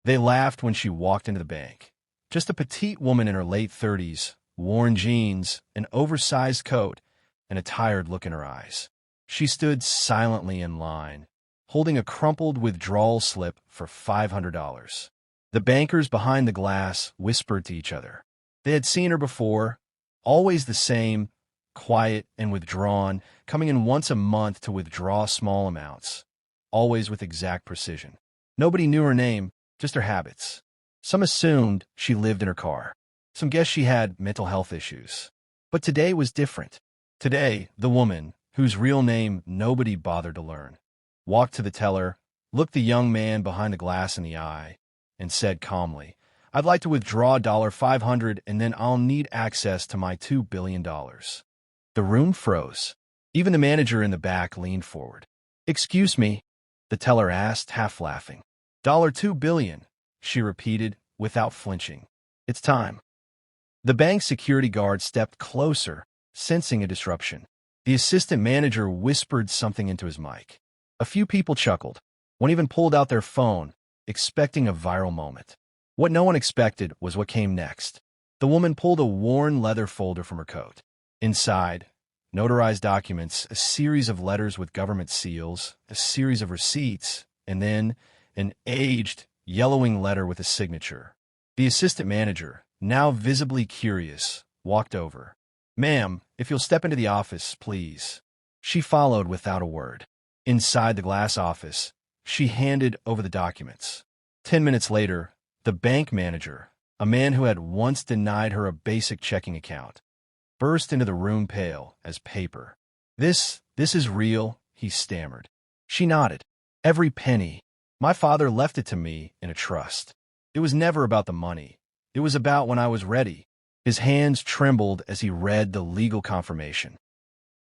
They laughed when she walked into the bank. Just a petite woman in her late 30s, worn jeans, an oversized coat, and a tired look in her eyes. She stood silently in line, holding a crumpled withdrawal slip for $500. The bankers behind the glass whispered to each other. They had seen her before, always the same, quiet and withdrawn, coming in once a month to withdraw small amounts, always with exact precision. Nobody knew her name, just her habits. Some assumed she lived in her car. Some guessed she had mental health issues. But today was different. Today, the woman, whose real name nobody bothered to learn, walked to the teller, looked the young man behind the glass in the eye, and said calmly, "I'd like to withdraw $500 and then I'll need access to my $2 billion. The room froze. Even the manager in the back leaned forward. "Excuse me," the teller asked, half laughing. $2 billion, she repeated without flinching. "It's time." The bank security guard stepped closer, sensing a disruption. The assistant manager whispered something into his mic. A few people chuckled. One even pulled out their phone, expecting a viral moment. What no one expected was what came next. The woman pulled a worn leather folder from her coat. Inside, notarized documents, a series of letters with government seals, a series of receipts, and then an aged, yellowing letter with a signature. The assistant manager, now visibly curious, walked over. "Ma'am, if you'll step into the office, please." She followed without a word. Inside the glass office, she handed over the documents. 10 minutes later, the bank manager, a man who had once denied her a basic checking account, burst into the room pale as paper. This is real," he stammered. She nodded. "Every penny. My father left it to me in a trust. It was never about the money. It was about when I was ready." His hands trembled as he read the legal confirmation.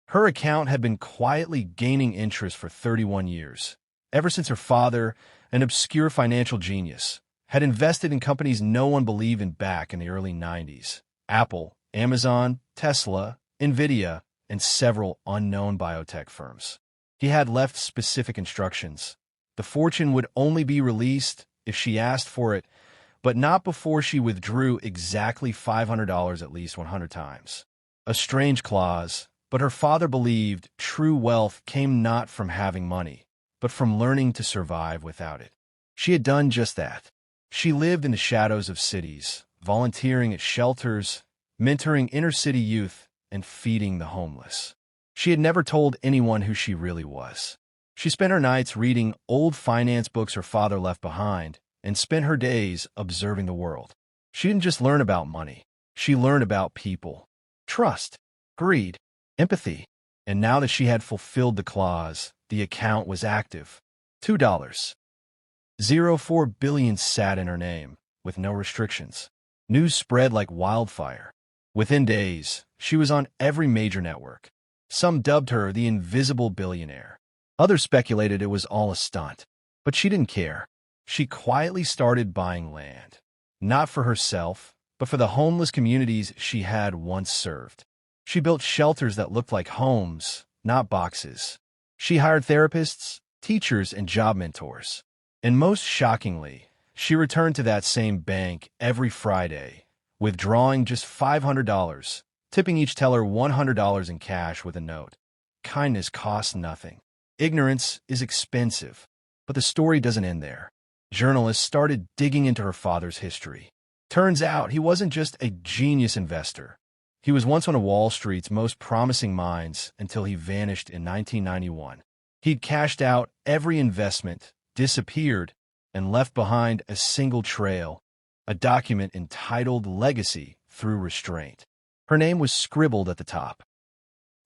Her account had been quietly gaining interest for 31 years, ever since her father, an obscure financial genius, had invested in companies no one believed in back in the early 90s. Apple, Amazon, Tesla, Nvidia, and several unknown biotech firms. He had left specific instructions. The fortune would only be released if she asked for it, but not before she withdrew exactly $500 at least 100 times. A strange clause, but her father believed true wealth came not from having money, but from learning to survive without it. She had done just that. She lived in the shadows of cities, volunteering at shelters, mentoring inner-city youth, and feeding the homeless. She had never told anyone who she really was. She spent her nights reading old finance books her father left behind, and spent her days observing the world. She didn't just learn about money. She learned about people, trust, greed, empathy. And now that she had fulfilled the clause, the account was active. $2.04 billion sat in her name, with no restrictions. News spread like wildfire. Within days, she was on every major network. Some dubbed her the invisible billionaire. Others speculated it was all a stunt. But she didn't care. She quietly started buying land. Not for herself, but for the homeless communities she had once served. She built shelters that looked like homes, not boxes. She hired therapists, teachers, and job mentors. And most shockingly, she returned to that same bank every Friday, withdrawing just $500, tipping each teller $100 in cash with a note. Kindness costs nothing. Ignorance is expensive. But the story doesn't end there. Journalists started digging into her father's history. Turns out he wasn't just a genius investor. He was once one of Wall Street's most promising minds until he vanished in 1991. He'd cashed out every investment, disappeared, and left behind a single trail, a document entitled Legacy Through Restraint. Her name was scribbled at the top.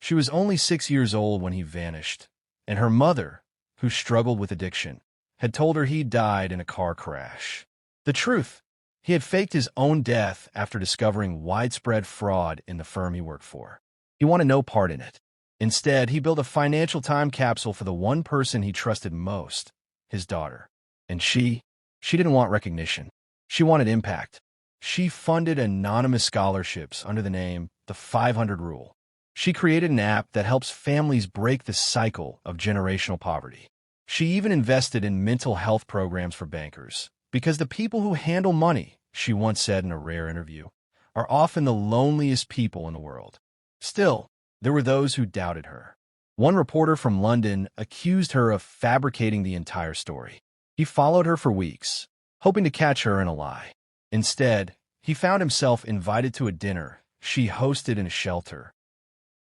She was only 6 years old when he vanished, and her mother, who struggled with addiction, had told her he died in a car crash. The truth, he had faked his own death after discovering widespread fraud in the firm he worked for. He wanted no part in it. Instead, he built a financial time capsule for the one person he trusted most, his daughter. And she didn't want recognition. She wanted impact. She funded anonymous scholarships under the name The 500 Rule. She created an app that helps families break the cycle of generational poverty. She even invested in mental health programs for bankers, Because the people who handle money, she once said in a rare interview, are often the loneliest people in the world. Still, there were those who doubted her. One reporter from London accused her of fabricating the entire story. He followed her for weeks, hoping to catch her in a lie. Instead, he found himself invited to a dinner she hosted in a shelter,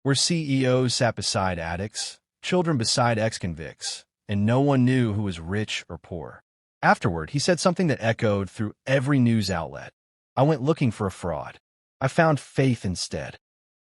where CEOs sat beside addicts, children beside ex-convicts, and no one knew who was rich or poor. Afterward, he said something that echoed through every news outlet. I went looking for a fraud. I found faith instead.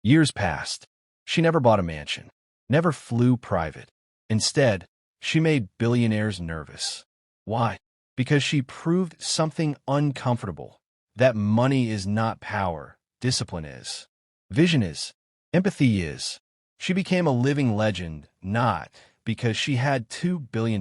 Years passed. She never bought a mansion, never flew private. Instead, she made billionaires nervous. Why? Because she proved something uncomfortable. That money is not power. Discipline is. Vision is. Empathy is. She became a living legend, not because she had $2 billion,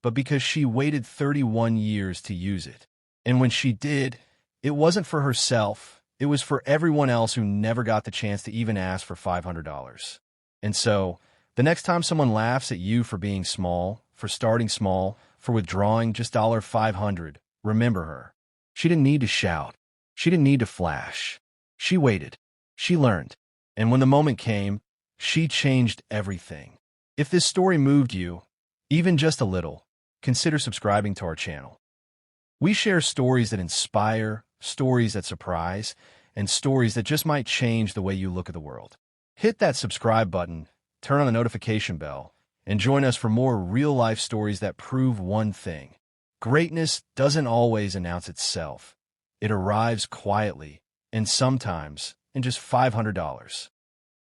but because she waited 31 years to use it. And when she did, it wasn't for herself. It was for everyone else who never got the chance to even ask for $500. And so, the next time someone laughs at you for being small, for starting small, for withdrawing just $500, remember her. She didn't need to shout. She didn't need to flash. She waited. She learned. And when the moment came, she changed everything. If this story moved you, even just a little, consider subscribing to our channel. We share stories that inspire, stories that surprise, and stories that just might change the way you look at the world. Hit that subscribe button, turn on the notification bell, and join us for more real-life stories that prove one thing. Greatness doesn't always announce itself. It arrives quietly, and sometimes in just $500.